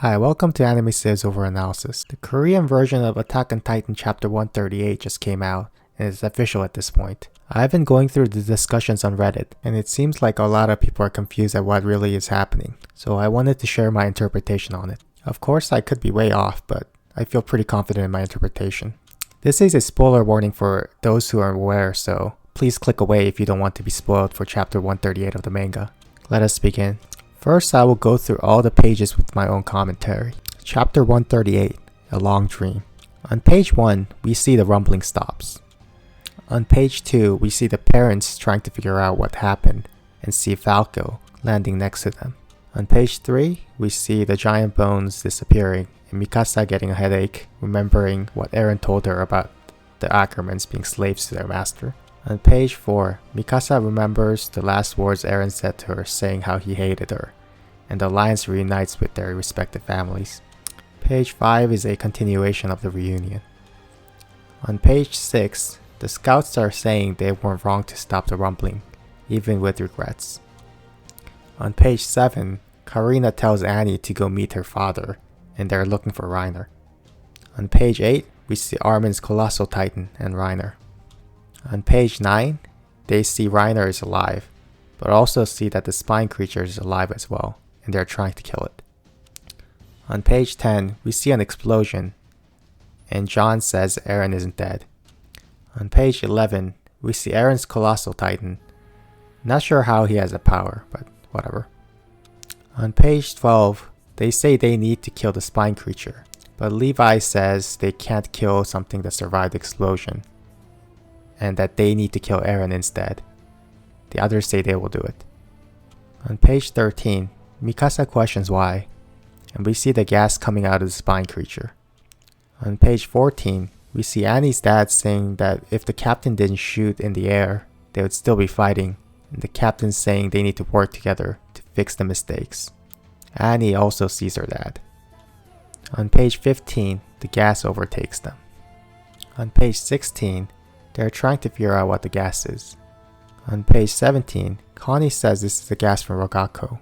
Hi, welcome to Anime Says Over Analysis. The Korean version of Attack on Titan Chapter 138 just came out, and it's official at this point. I've been going through the discussions on Reddit, and it seems like a lot of people are confused at what really is happening, so I wanted to share my interpretation on it. Of course, I could be way off, but I feel pretty confident in my interpretation. This is a spoiler warning for those who are aware, so please click away if you don't want to be spoiled for Chapter 138 of the manga. Let us begin. First, I will go through all the pages with my own commentary. Chapter 138, A Long Dream. On page 1, we see the rumbling stops. On page 2, we see the parents trying to figure out what happened and see Falco landing next to them. On page 3, we see the giant bones disappearing and Mikasa getting a headache, remembering what Eren told her about the Ackermans being slaves to their master. On page 4, Mikasa remembers the last words Eren said to her, saying how he hated her, and the alliance reunites with their respective families. Page 5 is a continuation of the reunion. On page 6, the scouts are saying they weren't wrong to stop the rumbling, even with regrets. On page 7, Karina tells Annie to go meet her father, and they're looking for Reiner. On page 8, we see Armin's Colossal Titan and Reiner. On page 9, they see Reiner is alive, but also see that the spine creature is alive as well, and they're trying to kill it. On page 10, we see an explosion, and John says Eren isn't dead. On page 11, we see Eren's Colossal Titan. Not sure how he has the power, but whatever. On page 12, they say they need to kill the spine creature, but Levi says they can't kill something that survived the explosion, and that they need to kill Eren instead. The others say they will do it. On page 13, Mikasa questions why, and we see the gas coming out of the spine creature. On page 14, we see Annie's dad saying that if the captain didn't shoot in the air, they would still be fighting, and the captain's saying they need to work together to fix the mistakes. Annie also sees her dad. On page 15, the gas overtakes them. On page 16, they're trying to figure out what the gas is. On page 17, Connie says this is the gas from Rogako,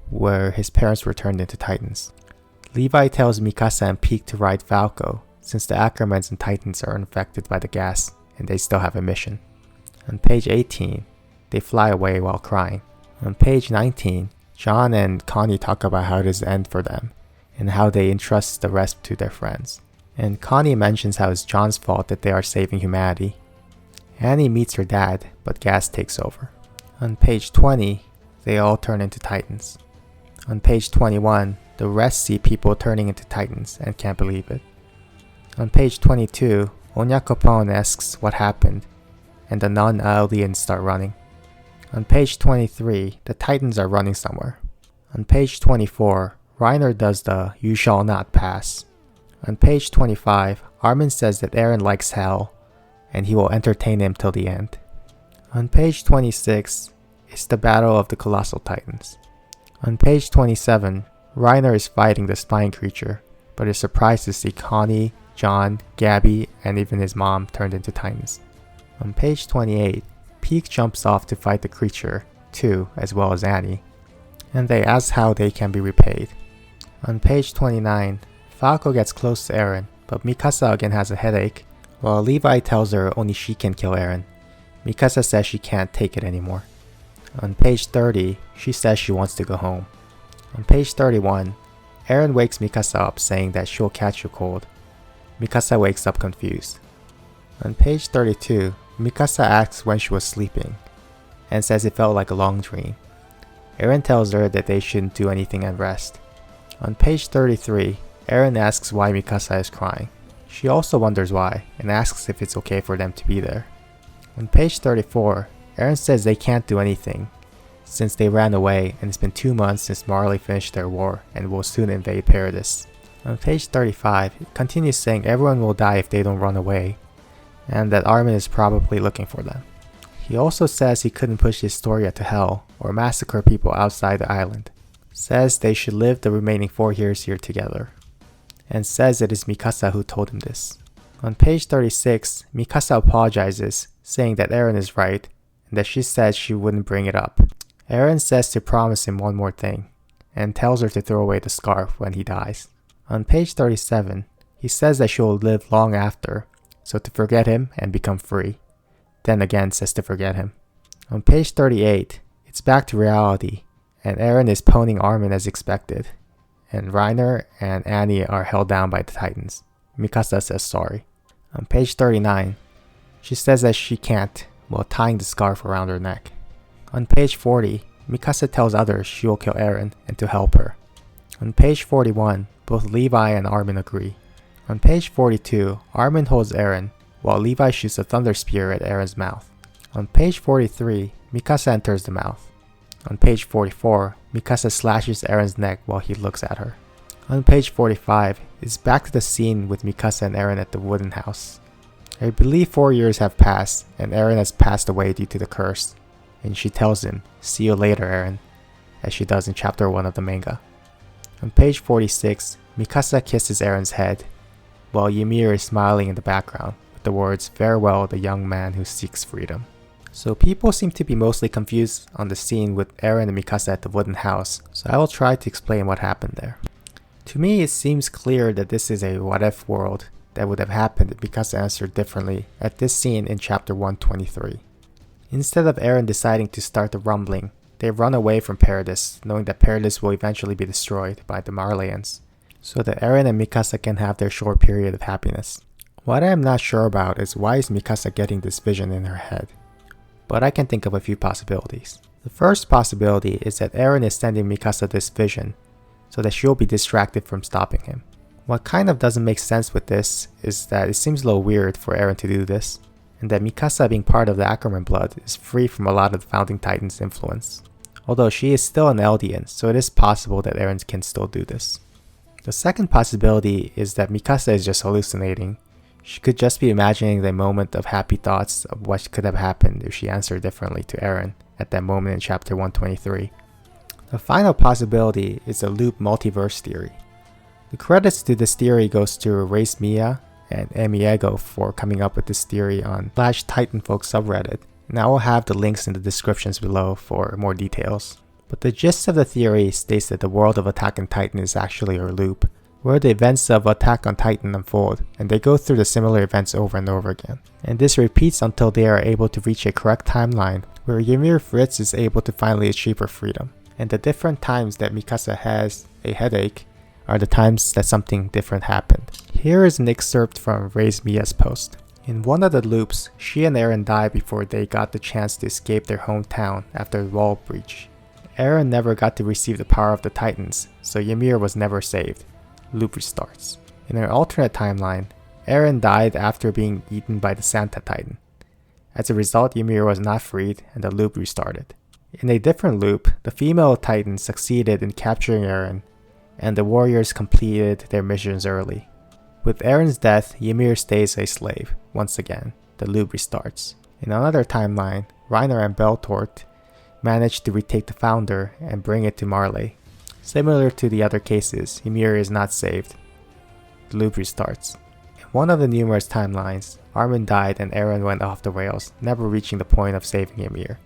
where his parents were turned into Titans. Levi tells Mikasa and Pieck to ride Falco, since the Ackermans and Titans are unaffected by the gas, and they still have a mission. On page 18, they fly away while crying. On page 19, John and Connie talk about how it is the end for them, and how they entrust the rest to their friends. And Connie mentions how it's John's fault that they are saving humanity. Annie meets her dad, but gas takes over. On page 20, they all turn into Titans. On page 21, the rest see people turning into Titans and can't believe it. On page 22, Onyakopon asks what happened, and the non-Aldeans start running. On page 23, the Titans are running somewhere. On page 24, Reiner does the "You shall not pass." On page 25, Armin says that Eren likes hell, and he will entertain him till the end. On page 26, it's the Battle of the Colossal Titans. On page 27, Reiner is fighting the spine creature, but is surprised to see Connie, John, Gabby, and even his mom turned into Titans. On page 28, Pieck jumps off to fight the creature, too, as well as Annie, and they ask how they can be repaid. On page 29, Falco gets close to Eren, but Mikasa again has a headache, while Levi tells her only she can kill Eren. Mikasa says she can't take it anymore. On page 30, she says she wants to go home. On page 31, Eren wakes Mikasa up saying that she'll catch a cold. Mikasa wakes up confused. On page 32, Mikasa asks when she was sleeping, and says it felt like a long dream. Eren tells her that they shouldn't do anything and rest. On page 33, Eren asks why Mikasa is crying. She also wonders why, and asks if it's okay for them to be there. On page 34, Eren says they can't do anything, since they ran away and it's been 2 months since Marley finished their war and will soon invade Paradis. On page 35, it continues saying everyone will die if they don't run away, and that Armin is probably looking for them. He also says he couldn't push Historia to hell or massacre people outside the island. Says they should live the remaining 4 years here together, and says it is Mikasa who told him this. On page 36, Mikasa apologizes, saying that Eren is right, and that she said she wouldn't bring it up. Eren says to promise him one more thing, and tells her to throw away the scarf when he dies. On page 37, he says that she will live long after, so to forget him and become free. Then again says to forget him. On page 38, it's back to reality, and Eren is pwning Armin as expected, and Reiner and Annie are held down by the Titans. Mikasa says sorry. On page 39, she says that she can't, while tying the scarf around her neck. On page 40, Mikasa tells others she will kill Eren and to help her. On page 41, both Levi and Armin agree. On page 42, Armin holds Eren, while Levi shoots a thunder spear at Eren's mouth. On page 43, Mikasa enters the mouth. On page 44, Mikasa slashes Eren's neck while he looks at her. On page 45, it's back to the scene with Mikasa and Eren at the wooden house. I believe 4 years have passed, and Eren has passed away due to the curse, and she tells him, "See you later, Eren," as she does in chapter 1 of the manga. On page 46, Mikasa kisses Eren's head, while Ymir is smiling in the background with the words, "Farewell, the young man who seeks freedom." So people seem to be mostly confused on the scene with Eren and Mikasa at the wooden house, so I will try to explain what happened there. To me, it seems clear that this is a what-if world that would have happened if Mikasa answered differently at this scene in chapter 123. Instead of Eren deciding to start the rumbling, they run away from Paradis, knowing that Paradis will eventually be destroyed by the Marleyans, so that Eren and Mikasa can have their short period of happiness. What I am not sure about is why is Mikasa getting this vision in her head? But I can think of a few possibilities. The first possibility is that Eren is sending Mikasa this vision, so that she'll be distracted from stopping him. What kind of doesn't make sense with this is that it seems a little weird for Eren to do this, and that Mikasa being part of the Ackerman blood is free from a lot of the Founding Titans' influence. Although she is still an Eldian, so it is possible that Eren can still do this. The second possibility is that Mikasa is just hallucinating. She could just be imagining the moment of happy thoughts of what could have happened if she answered differently to Eren at that moment in chapter 123. The final possibility is the loop multiverse theory. The credits to this theory goes to raysmia and emmyeggo for coming up with this theory on /Titanfolk subreddit, and I will have the links in the descriptions below for more details. But the gist of the theory states that the world of Attack on Titan is actually a loop, where the events of Attack on Titan unfold, and they go through the similar events over and over again. And this repeats until they are able to reach a correct timeline, where Ymir Fritz is able to finally achieve her freedom. And the different times that Mikasa has a headache are the times that something different happened. Here is an excerpt from raysmia's post. In one of the loops, she and Eren died before they got the chance to escape their hometown after the wall breach. Eren never got to receive the power of the Titans, so Ymir was never saved. Loop restarts. In an alternate timeline, Eren died after being eaten by the Santa Titan. As a result, Ymir was not freed and the loop restarted. In a different loop, the female Titan succeeded in capturing Eren, and the warriors completed their missions early. With Eren's death, Ymir stays a slave. Once again, the loop restarts. In another timeline, Reiner and Beltort managed to retake the Founder and bring it to Marley. Similar to the other cases, Ymir is not saved. The loop restarts. In one of the numerous timelines, Armin died and Eren went off the rails, never reaching the point of saving Ymir.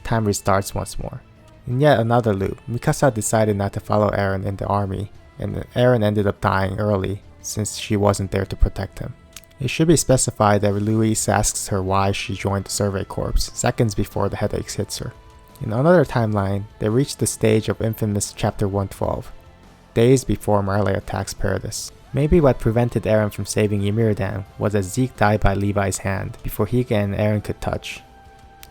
Time restarts once more. In yet another loop, Mikasa decided not to follow Eren in the army, and Eren ended up dying early since she wasn't there to protect him. It should be specified that Louise asks her why she joined the Survey Corps seconds before the headache hits her. In another timeline, they reach the stage of infamous chapter 112, days before Marley attacks Paradis. Maybe what prevented Eren from saving Ymir then was that Zeke died by Levi's hand before he and Eren could touch.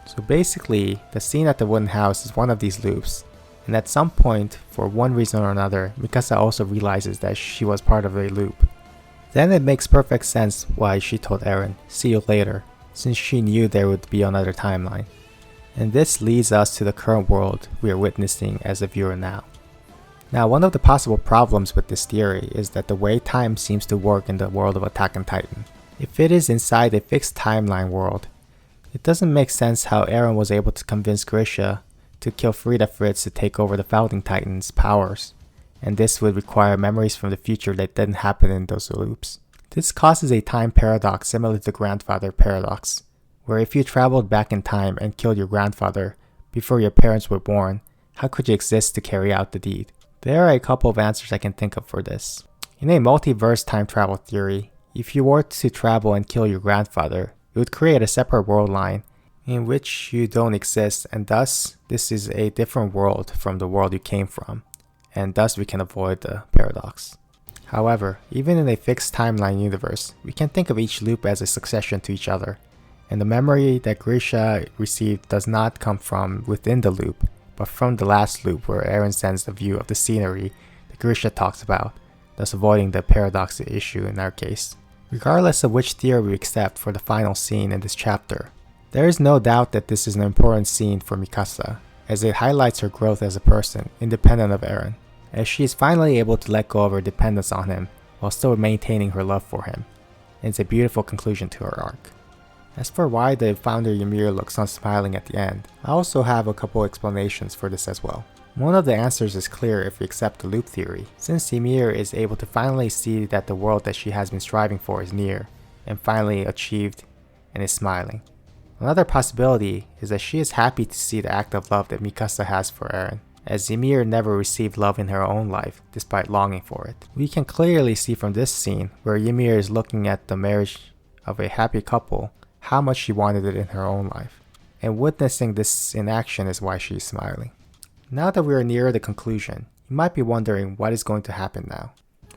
So basically, the scene at the wooden house is one of these loops, and at some point, for one reason or another, Mikasa also realizes that she was part of a loop. Then it makes perfect sense why she told Eren, "See you later," since she knew there would be another timeline. And this leads us to the current world we are witnessing as a viewer now. Now, one of the possible problems with this theory is that the way time seems to work in the world of Attack on Titan. If it is inside a fixed timeline world, it doesn't make sense how Eren was able to convince Grisha to kill Frida Fritz to take over the Founding Titan's powers, and this would require memories from the future that didn't happen in those loops. This causes a time paradox similar to the grandfather paradox, where if you traveled back in time and killed your grandfather before your parents were born, how could you exist to carry out the deed? There are a couple of answers I can think of for this. In a multiverse time travel theory, if you were to travel and kill your grandfather, it would create a separate world line in which you don't exist, and thus this is a different world from the world you came from, and thus we can avoid the paradox. However, even in a fixed timeline universe, we can think of each loop as a succession to each other, and the memory that Grisha received does not come from within the loop, but from the last loop where Eren sends the view of the scenery that Grisha talks about, thus avoiding the paradox issue in our case. Regardless of which theory we accept for the final scene in this chapter, there is no doubt that this is an important scene for Mikasa, as it highlights her growth as a person, independent of Eren, as she is finally able to let go of her dependence on him while still maintaining her love for him, and it's a beautiful conclusion to her arc. As for why the founder Ymir looks unsmiling at the end, I also have a couple explanations for this as well. One of the answers is clear if we accept the loop theory, since Ymir is able to finally see that the world that she has been striving for is near, and finally achieved, and is smiling. Another possibility is that she is happy to see the act of love that Mikasa has for Eren, as Ymir never received love in her own life, despite longing for it. We can clearly see from this scene, where Ymir is looking at the marriage of a happy couple, how much she wanted it in her own life. And witnessing this in action is why she is smiling. Now that we are near the conclusion, you might be wondering what is going to happen now.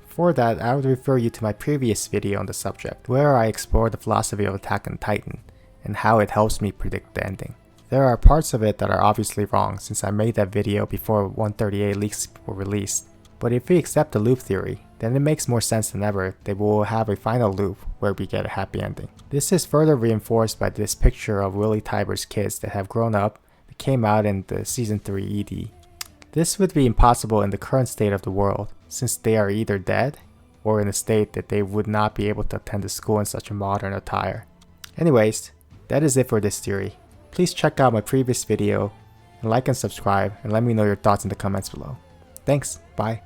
For that, I would refer you to my previous video on the subject, where I explore the philosophy of Attack on Titan, and how it helps me predict the ending. There are parts of it that are obviously wrong since I made that video before 138 leaks were released, but if we accept the loop theory, then it makes more sense than ever that we will have a final loop where we get a happy ending. This is further reinforced by this picture of Willie Tiber's kids that have grown up that came out in the Season 3 ED. This would be impossible in the current state of the world, since they are either dead or in a state that they would not be able to attend the school in such a modern attire. Anyways, that is it for this theory. Please check out my previous video, and like and subscribe, and let me know your thoughts in the comments below. Thanks, bye.